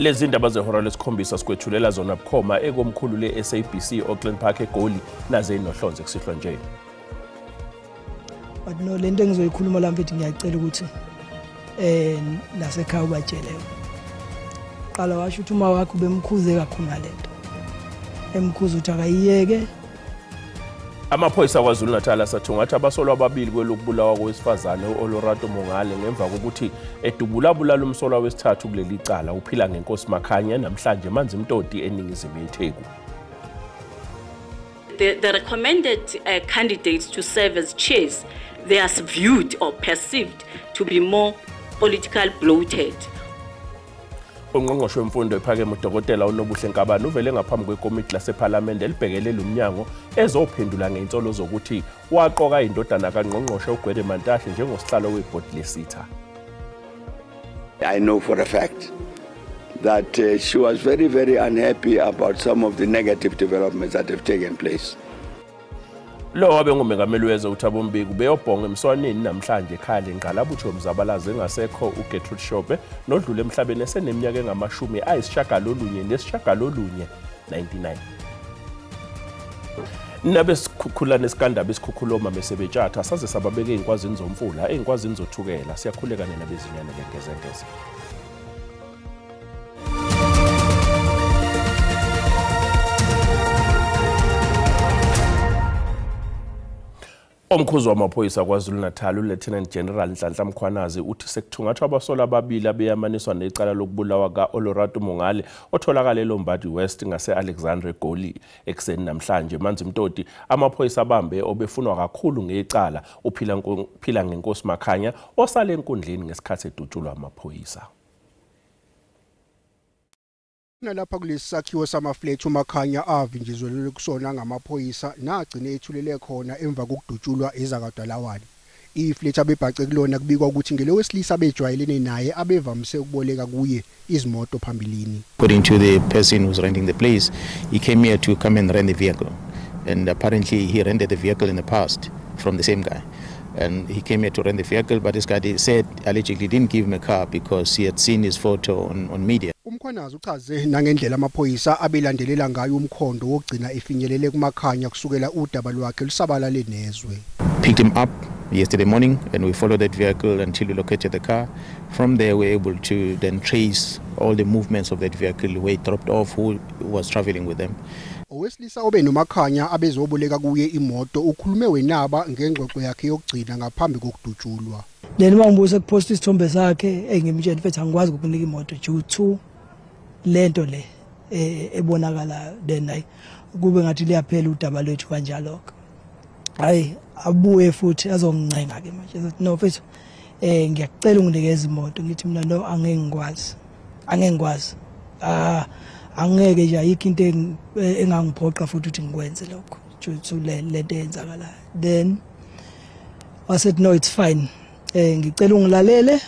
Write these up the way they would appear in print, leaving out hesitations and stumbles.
Lezi indaba zehora lesikhombisa sikwethulela zona bukhoma ekomkhulu le-SABC Auckland Park eGoli naze inohlonze kusihlwa nje. But no, lento engizoyikhuluma la mfethu ngiyacela ukuthi nasekhaya ubatshele. Qala washo ukuthi uma wakho bemkhuze kakhulu ngalento. Emkhuza ukuthi akayiyeke. Amaphoyisa KwaZulu-Natal asathungatha abasolwa ababili kwelokubulawa kowesifazane uOloratu Mongale ngemva kokuthi edubulabulala umsolwa wesithathu kuleli cala uphila ngenkosi Makhanya namhlanje manzi Mtoti eningizimu yeTheku. The recommended candidates to serve as chairs, they are viewed or perceived to be more political bloated. Ungqongqoshe wemfundo ephakeme uDokotela uNobuhle Nkabane uvele ngaphambi kwekomiti laseParliament elibhekelele umnyango ezophendula ngeinsolo zokuthi waqoka indodana kaNgqongqoshe uGwede Mantashe njengosihlalo webhodi lesitha. I know for a fact that she was very unhappy about some of the negative developments that have taken place. Lo wabe ngumengameli wezwe uThabo Mbeki beyobhonga emswaneni namhlanje ekhaya leNgqalabutho mzabalazo engasekho uGertrude Shope nodlule emhlabeni eseneminyaka engamashumi ayisishagalolunye nesishagalolunye 99. Nabe sikhukhula nesikandaba esikhukhuloma mesebetshatha saze sababeke einkwazini zomfula einkwazini zothukela siyakhuleka nenabezinyane ngegezengeze. Omkhuzi wamaphoyisa KwaZulu-Natal uLieutenant General Nhlanhla Mkhwanazi uthi sekuthungathwa abasolwa ababili abeyamaniswa necala lokubulawa kaOloratu Mongale otholakala eLombard West ngase-Alexandra eGoli ekseni namhlanje manzi Mtoti amaphoyisa abambe obefunwa kakhulu ngecala uphila ngenkosi Makhanya osale enkundleni ngesikhathi edutshulwa amaphoyisa. Nalapha kulesi sakhiwo samaflat uMakhanya avinjezelwe kusona ngamaphoyisa nagcine ethulele khona emva kokudutshulwa ezakadalawani. Iflat abebhace kulona kubikwa ukuthi ngelewesilisa abejwayelene naye abevamise ukuboleka kuye izimoto phambilini. According to the person who's renting the place, he came here to come and rent the vehicle, and apparently he rented the vehicle in the past from the same guy. And he came here to rent the vehicle, but this guy said allegedly didn't give him a car because he had seen his photo on media. Umkhwanazi uchaze nangendlela amaphoyisa abelandelela ngayo umkhondo wokugcina efinyelele kuMakhanya kusukela udaba lwakhe lusabalale nezwe. Picked him up yesterday morning and we followed that vehicle until we located the car. From there we were able to then trace all the movements of that vehicle, where it dropped off, who was traveling with them. Owesilisa obe noMakhanya abezoboleka kuye imoto ukhulume wenaba ngengxoxo yakhe yokugcina ngaphambi kokudutshulwa. Then mangibuza kupost isithombe sakhe engimtshela mfethu angikwazi ukukunika imoto due to lento le ebonakala then kube ngathi liyaphela udaba lwethu kanjalo. Hayi abuye futhi azongincenga ke manje no mfethu ngiyacela unginikeze imoto ngithi mina no angengikwazi angeke nje ayikho into engangiphoqa futhi ukuthi ngikwenze lokho to lento eyenzakala. Then I said no, it's fine, ngicela ungilalele.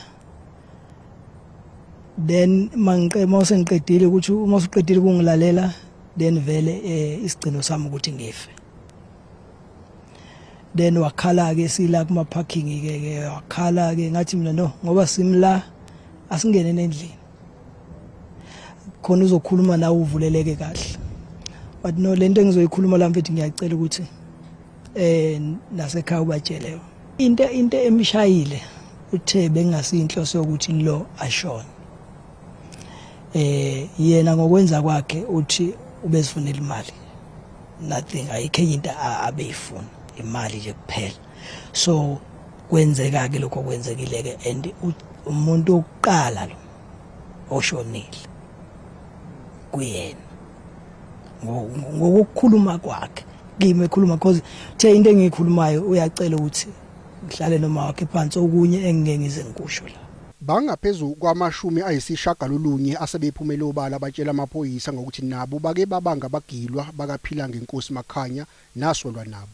Then mase ngiqedile ukuthi uma usuqedile ukungilalela then vele isigcino sami ukuthi ngife. Then wakhala ke sila kuma parking ke wakhala ke ngathi mina no ngoba simla asingene endlini khona uzokhuluma nawe uvuleleke kahle. But no, lento engizoyikhuluma la mfethu ngiyacela ukuthi nasekhaya ubatshele into emishayile uthe bengasi inhloso yokuthi lo ashona. Yena ngokwenza kwakhe uthi ubezifunela imali, nothing, ayikho into abeyifuna, imali nje kuphela. So kwenzeka ke lokho kwenzekile ke and umuntu oqala lo oshonile kuyena ngokukhuluma kwakhe kimi ekhuluma because the into engiyikhulumayo uyacela ukuthi ngihlale noma wakhe phansi okunye engeke ngize ngikusho la. Bangaphezulu kwamashumi ayisishagalolunye asebephumele obala abatshela amaphoyisa ngokuthi nabo bake babanga abagilwa bakaphila ngenkosi Makhanya nasolwa nabo.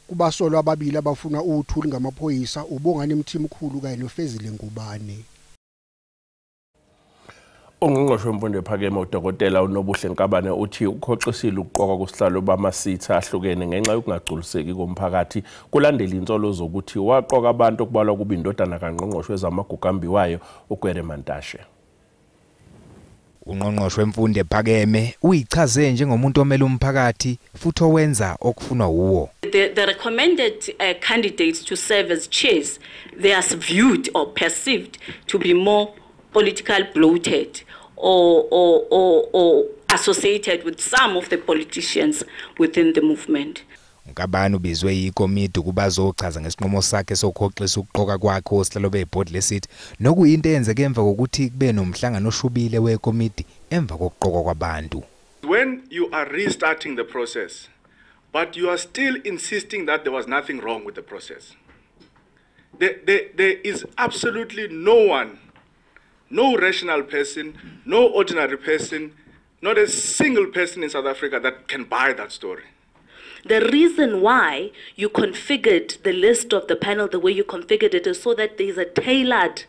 Kubasolwa ababili abafuna uthuli ngamaphoyisa uBongani Mthimkhulu kanye noFezile Ngubane. Ungqongqoshe wemfundo ephakeme uDokotela uNobuhle Nkabane uthi ukhoxisile ukuqoka kusihlalo bamasitha ahlukene ngenxa yokungagculiseki komphakathi kulandela insolo zokuthi waqoka abantu okubalwa kuba indodana kaNgqongqoshe wezamagugu ambiwayo uGwede Mantashe. Ungqongqoshe wemfundo ephakeme uyichaze njengomuntu omele umphakathi futhi owenza okufunwa uwo. The recommended candidates to serve as chairs, they are viewed or perceived to be more politically bloated or associated with some of the politicians within the movement. Nkabani ubizwe ikomiti ukuba azochaza ngesinqumo sakhe sokhoxisa ukuqoka kwakhe osihlalo beboard lesithi nokuyinto eyenzeke emva kokuthi kube nomhlangano oshubile wekomiti emva kokuqoka kwabantu. When you are restarting the process, but you are still insisting that there was nothing wrong with the process, there is absolutely no one, no rational person, no ordinary person, not a single person in South Africa that can buy that story. The reason why you configured the list of the panel the way you configured it is so that there is a tailored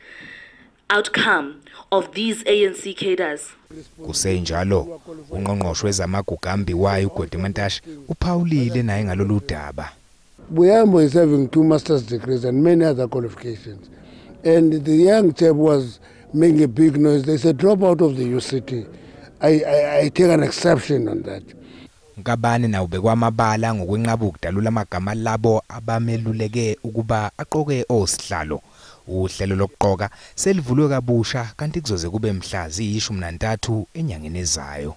outcome of these ANC cadres. Kusenjalo, ungqongqoshe wezamagugu ambiwayo uGwedimantashe uphawulile naye ngalolu daba. Buyambo is having 2 master's degrees and many other qualifications. And the young chap was making a big noise. They said, drop out of the UCT. I take an exception on that. Nkabani na ubekwa amabala ngokwenqaba ukudalula amagama labo abameluleke ukuba aqoke osihlalo. Uhlelo lokuqoka selivulwe kabusha kanti kuzoze kube mhla zi-13 enyangeni ezayo.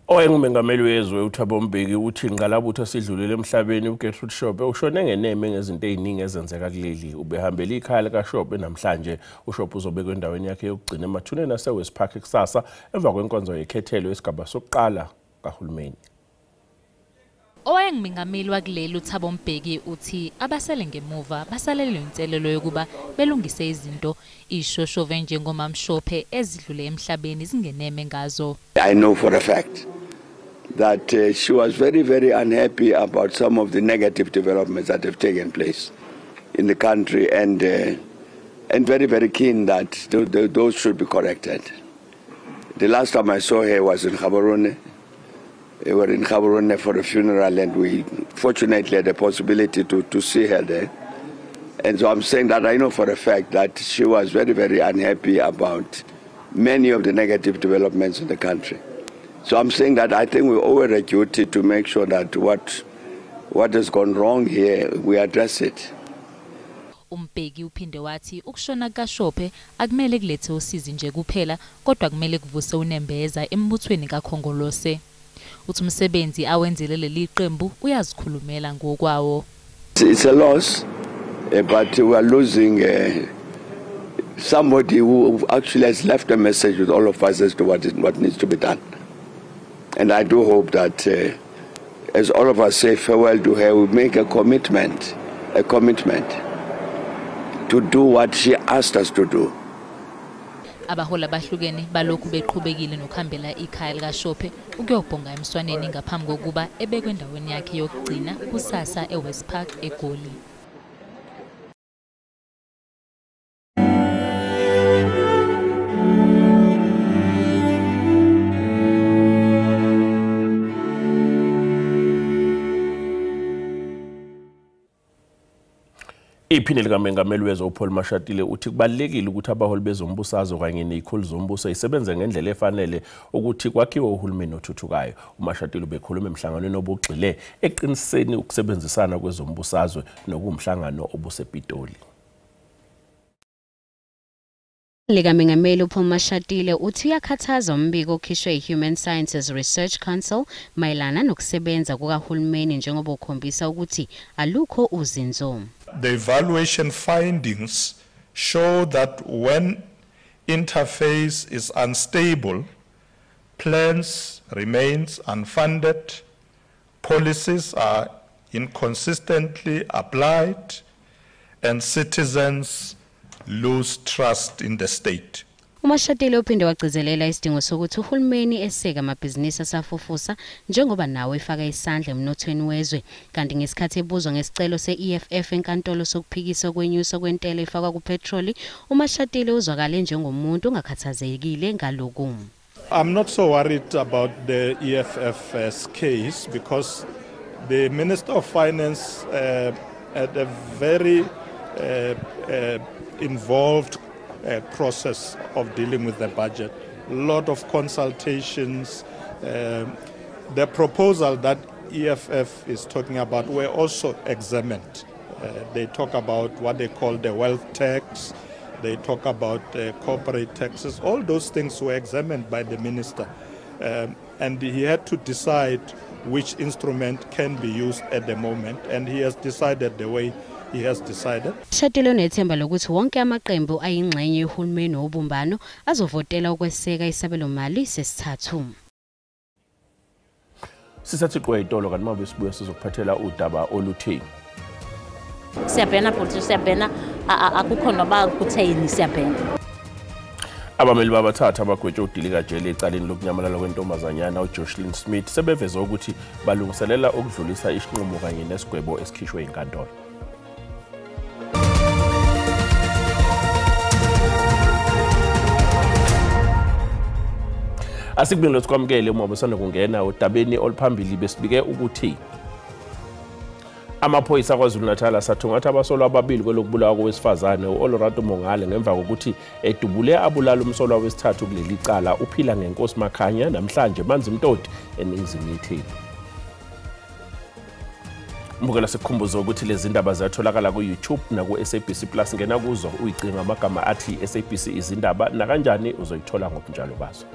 Oyengumengameli wezwe uThabo Mbeki uthi Ngqalabutho sidlulile emhlabeni uGertrude Shope ushone ngeneme ngezinto eziningi ezenzeka kuleli ubehambela ikhaya likaShope namhlanje uShope uzobekwa endaweni yakhe yokugcina emathuneni aseWest Park kusasa emva kwenkonzo yekhethelo esigaba sokuqala kahulumeni. Oyengumengameli wakuleli uThabo Mbeki uthi abasele ngemuva basalelwe inselelo yokuba belungise izinto ishoshove njengomamShope ezidlule emhlabeni zingeneme ngazo. I know for a fact that she was very, very unhappy about some of the negative developments that have taken place in the country and very, very keen that those should be corrected. The last time I saw her was in Gaborone. We were in Gaborone for a funeral and we fortunately had the possibility to see her there. And so I'm saying that I know for a fact that she was very, very unhappy about many of the negative developments in the country. So I'm saying that I think we owe her a duty to make sure that what has gone wrong here, we address it. Umbeki uphinde wathi ukushona kaShope akumele kulethe usizi nje kuphela kodwa kumele kuvuse unembeza embuthweni kaKhongolose. Uthi umsebenzi awenzile leli qembu uyazikhulumela ngokwawo. It's a loss, but we are losing somebody who actually has left a message with all of us as to what needs to be done. And I do hope that as all of us say farewell to her, we make a commitment to do what she asked us to do. Abahola bahlukene balokhu beqhubekile nokuhambela ikhaya likaShope ukuyobhonga emswaneni ngaphambi kokuba ebekwe endaweni yakhe yokugcina kusasa eWest Park eGoli. Iphini likaMengameli wezwe uPaul Mashatile uthi kubalekile ukuthi abaholi bezombusazwe kanye nezikhulu zombuso isebenze ngendlela efanele ukuthi kwakhiwe uhulumeni othuthukayo. uMashatile ubekhuluma emhlanganweni obugxile eqiniseni ukusebenzisana kwezombusazwe nokumhlangano obusePitoli. Likamengameli uPaul Mashatile uthi uyakhathaza umbiko okhishwe iHuman Sciences Research Council mayelana nokusebenza kukahulumeni njengoba ukhombisa ukuthi alukho uzinzo. The evaluation findings show that when interface is unstable, plans remains unfunded, policies are inconsistently applied, and citizens lose trust in the state. UMashatile uphinde wagcizelela isidingo sokuthi uhulumeni eseke amabhizinisi asafufusa njengoba nawo efaka isandla emnothweni wezwe kanti ngesikhathi ebuzwa ngesicelo se-EFF enkantolo sokuphikisa kwenyuso kwentela efakwa kupetroli uMashatile uzwakale njengomuntu ongakhathazekile ngaloku. I'm not so worried about the EFF's case because the Minister of Finance had a very involved process of dealing with the budget. A lot of consultations. The proposal that EFF is talking about were also examined. They talk about what they call the wealth tax. They talk about corporate taxes. All those things were examined by the minister. And he had to decide which instrument can be used at the moment. And he has decided the way he has decided. Shatile unethemba lokuthi wonke amaqembu ayingxenye yohulumeni wobumbano azovotela ukweseka isabelomali sesithathu. Sisathi kwetolo kanti mabe sibuya sizokuphathela udaba oluthini. Siyabhena futhi siyabhena akukho noba kutheni siyabhena. Abameli babathatha abagwetshwe udilika jele ecaleni lokunyamalala kwentombazanyana uJoshlin Smith sebeveza ukuthi balungiselela ukudlulisa isinqumo kanye nesigwebo esikhishwe inkantolo. Asikubingelela sikwamukele uma besana kungena udabeni oluphambili besibike ukuthi amaphoyisa kwaZulu-Natal asathungatha abasolwa ababili kwelokubulawa kowesifazane uOloratu Mongale ngemva kokuthi edubule abulala umsolwa wesithathu kuleli cala uphila ngenkosi Makhanya namhlanje manzi Mtoti eningizimu yethini. Mbukela sikhumbuzo ukuthi lezi ndaba ziyatholakala ku YouTube na ku SABC Plus ngena kuzo uyicinga amagama athi SABC izindaba na kanjani uzoyithola ngobunjalo bazo.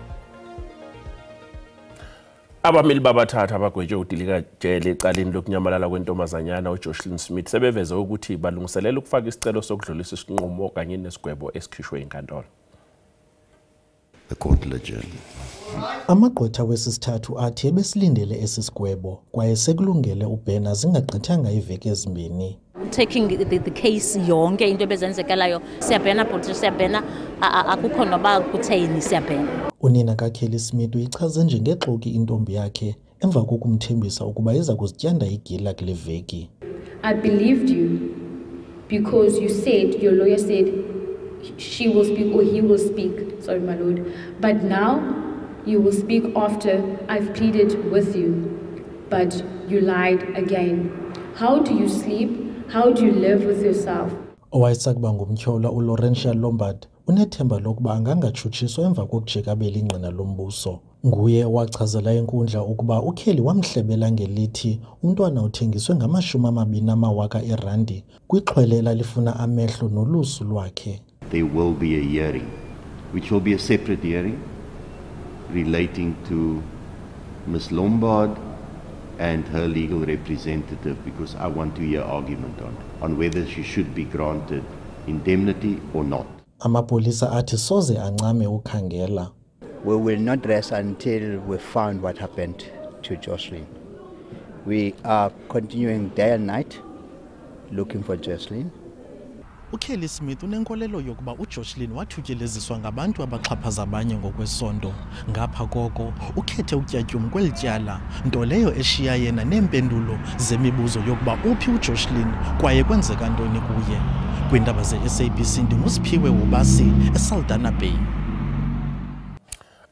Abameli babathatha abagwetshwe udilika jele ecaleni lokunyamalala kwentombazanyana uJoshlin Smith sebeveze ukuthi balungiselela ukufaka isicelo sokudlulisa isinqumo kanye nesigwebo esikhishwe inkantolo. The court adjourned. Amagqwetha wesisithathu athi ebesilindele esisigwebo kwaye sekulungele ubhena zingagqithanga iveki ezimbini. Taking the case yonke into ebezenzekalayo siyabhena futhi siyabhena akukho noba kutheni siyabhena. Unina kaKelly Smith uyichaze njengexoki intombi yakhe emva kokumthembisa ukuba iza kuzityanda igila kule veki. I believed you because you said, your lawyer said she will speak or he will speak, sorry my lord, but now you will speak after I've pleaded with you, but you lied again. How do you sleep? How do you live with yourself? Owayesakuba ngumtyholwa uLaurentia Lombard unethemba lokuba angangatshutshiswa emva kokujika belingqina lombuso. Nguye wachazela inkundla ukuba uKelly wamhlebela ngelithi umntwana uthengiswe ngama-20,000 erandi kwixhwele elalifuna amehlo nolusu lwakhe. There will be a hearing, which will be a separate hearing relating to Ms. Lombard and her legal representative, because I want to hear argument on whether she should be granted indemnity or not. Amapolisa athi soze ancame ukhangela. We will not rest until we found what happened to Jocelyn. We are continuing day and night looking for Jocelyn. uKelly Smith unenkolelo yokuba uJoshlin wathutyeleziswa ngabantu abaxhaphaza abanye ngokwesondo. Ngapha koko ukhethe utyatyumo kwelityala, nto leyo eshiya yena neempendulo zemibuzo yokuba uphi uJoshlin kwaye kwenzeka ntoni kuye. Kwindaba ze-SABC ndingusiphiwe Wubasi eSaldanha Bay.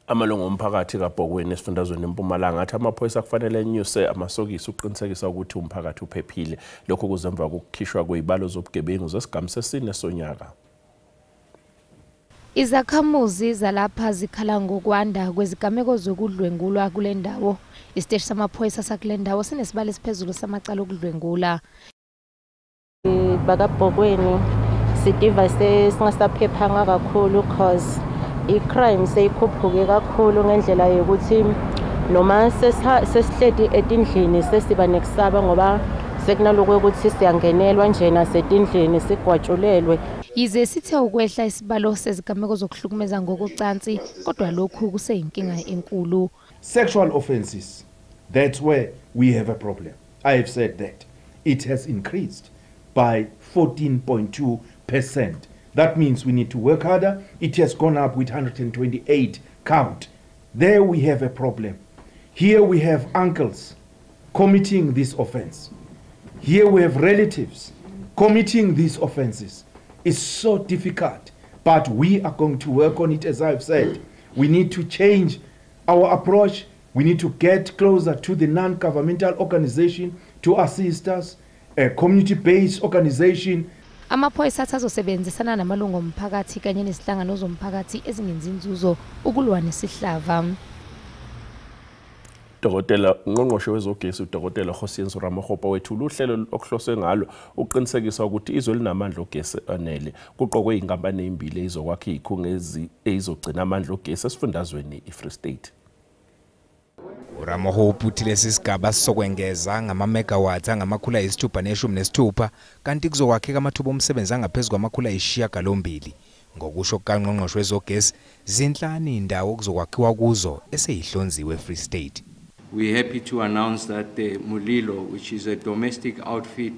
Amalungu omphakathi kaBhokweni esifundazweni eMpumalanga athi amaphoyisa kufanele enyuse amasokisi uqinisekisa ukuthi umphakathi uphephile. Lokho kuzemva kokukhishwa kwezibalo zobugebengu zesigamu sesine sonyaka. Izakhamuzi zalapha zikhala ngokwanda kwezigameko zokudlwengulwa kule ndawo. Isiteshi samaphoyisa sakule ndawo sinesibalo esiphezulu samacala okudlwengula. BakaBhokweni sidiva singasaphephanga kakhulu because i-crime seyikhuphuke kakhulu ngendlela yokuthi noma sesihledi etindlini sesiba nekusaba ngoba sekunaloko ukuthi siyangenelwa nje nasetindlini sigwatshulelwe. Yize sithe ukwehla isibalo sezigameko zokuhlukumeza ngokucansi kodwa lokhu kuseyinkinga enkulu. Sexual offences, that's where we have a problem. I have said that it has increased by 14.2%. That means we need to work harder. It has gone up with 128 count. There we have a problem. Here we have uncles committing this offense. Here we have relatives committing these offenses. It's so difficult, but we are going to work on it, as I've said. We need to change our approach. We need to get closer to the non-governmental organization to assist us, a community-based organization. Amaphoyisa athazosebenzisana namalungu omphakathi kanye nezihlangano zomphakathi ezingenzi inzuzo ukulwa nesihlava. Dokotela ngqongqoshe wezogesi uDokotela Khosiyenso Ramakgopa wethula uhlelo okuhloswe ngalo uqinisekisa ukuthi izwe linamandla ogesi anele kuqokwe inkampani ezimbili ezizokwakha izikhungo ezizogcina amandla ogesi esifundazweni iFree State. uRamakgopa uthi lesi sigaba sizokwengeza ngama-megawatts angamakhulu ayisithupha kanti kuzokwakheka amathuba omsebenzi angaphezulu kwamakhulu ayisishiyagalombili. Ngokusho kukaNgqongqoshe wezogesi zinhlanu indawo okuzokwakhiwa kuzo eseyihlonziwe eFree State. We're happy to announce that Mulilo, which is a domestic outfit,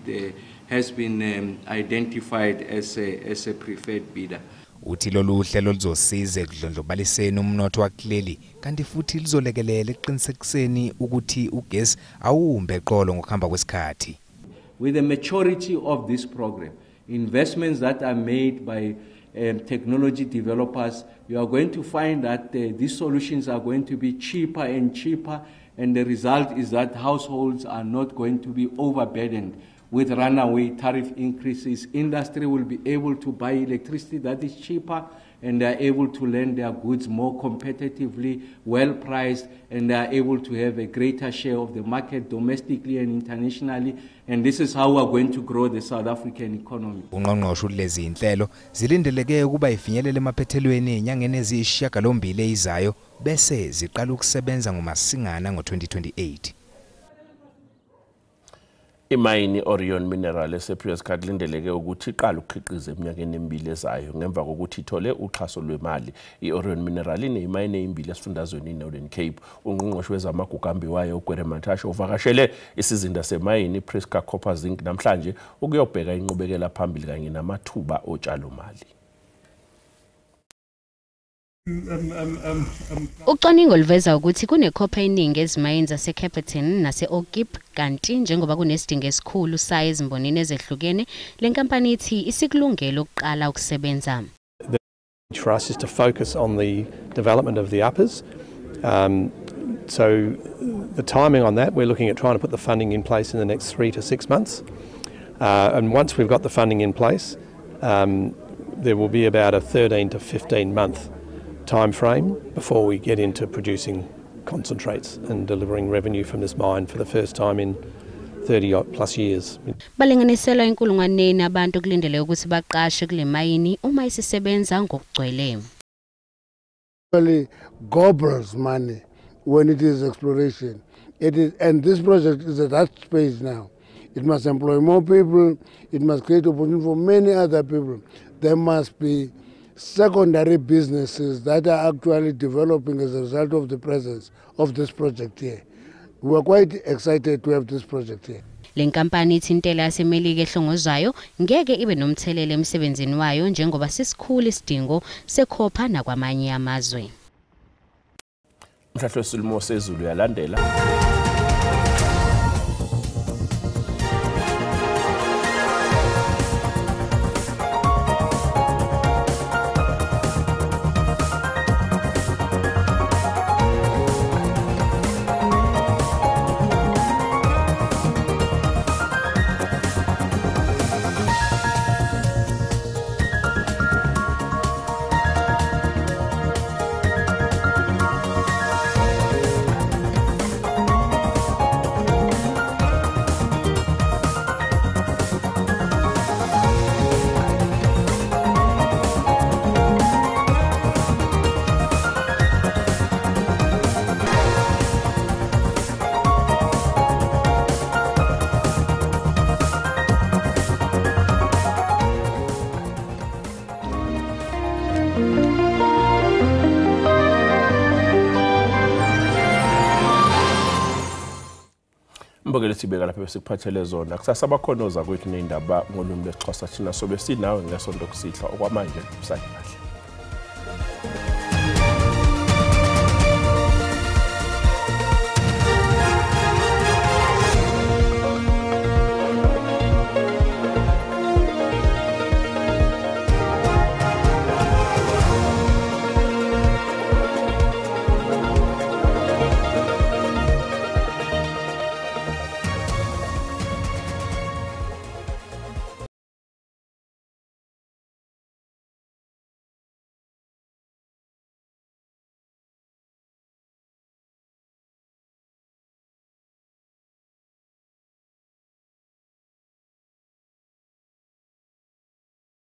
has been identified as a preferred bidder. Uthi lolu hlelo luzosiza ekudlondlobaliseni umnotho wakuleli kanti futhi lizolekelela eqinisekiseni ukuthi ugesi awumbe eqolo ngokuhamba kwesikhathi. With the maturity of this program, investments that are made by technology developers, you are going to find that these solutions are going to be cheaper and cheaper, and the result is that households are not going to be overburdened with runaway tariff increases. Industry will be able to buy electricity that is cheaper, and they are able to lend their goods more competitively, well priced, and they are able to have a greater share of the market domestically and internationally. And this is how we are going to grow the South African economy. Ungqongqoshe ulezi inhlelo zilindeleke ukuba ifinyelele emaphethelweni enyangeni eziyisishiyagalombili ezizayo bese ziqala ukusebenza ngoMasingana ngo-2028. Imayini Orion Mineral esePrius kulindeleke ukuthi iqala ukukhiqiza eminyakeni emibili ezayo ngemva kokuthi ithole uxhaso lwemali. iOrion Mineral ineyimayini ezimbili esifundazweni iNorthern Cape. Ungqongqoshe wezamagugambi wayo uGwere Mantashe uvakashele isizinda semayini iPriska Copper Zinc namhlanje ukuyobheka inqubekela phambili kanye namathuba otshalo mali. Ucwaningo luveza ukuthi kunekhopha eningi ezimayini zaseCapitol nase-Oakip kanti njengoba kunesidingo esikhulu sayo ezimbonini ezehlukene le nkampani ithi isikulungele ukuqala ukusebenza. For us is to focus on the development of the uppers. So the timing on that, we're looking at trying to put the funding in place in the next 3 to 6 months. And once we've got the funding in place, there will be about a 13 to 15 month time frame before we get into producing concentrates and delivering revenue from this mine for the first time in 30 plus years. Balinganiselwa inkulungwaneni abantu kulindele ukuthi baqashe kule mayini uma isisebenza ngokugcwele. Really gobbles money when it is exploration. It is, and this project is at that space now. It must employ more people. It must create opportunity for many other people. There must be secondary businesses that are actually developing as a result of the presence of this project here. We are quite excited to have this project here. Le nkampani ithintela yaseMelika ehlongozayo ngeke ibe nomthelelo emsebenzini wayo njengoba sisikhulu isidingo sekhopha nakwamanye amazwe. Mhlahlo Silimo sezulu yalandela. Mbongele sibeka lapha besikuphathele zona. Kusasa bakhonoza kwethu neindaba ngolumi lwesiXhosa thina sobe sinawe ngesonto kusihla okwamanje usayikahle.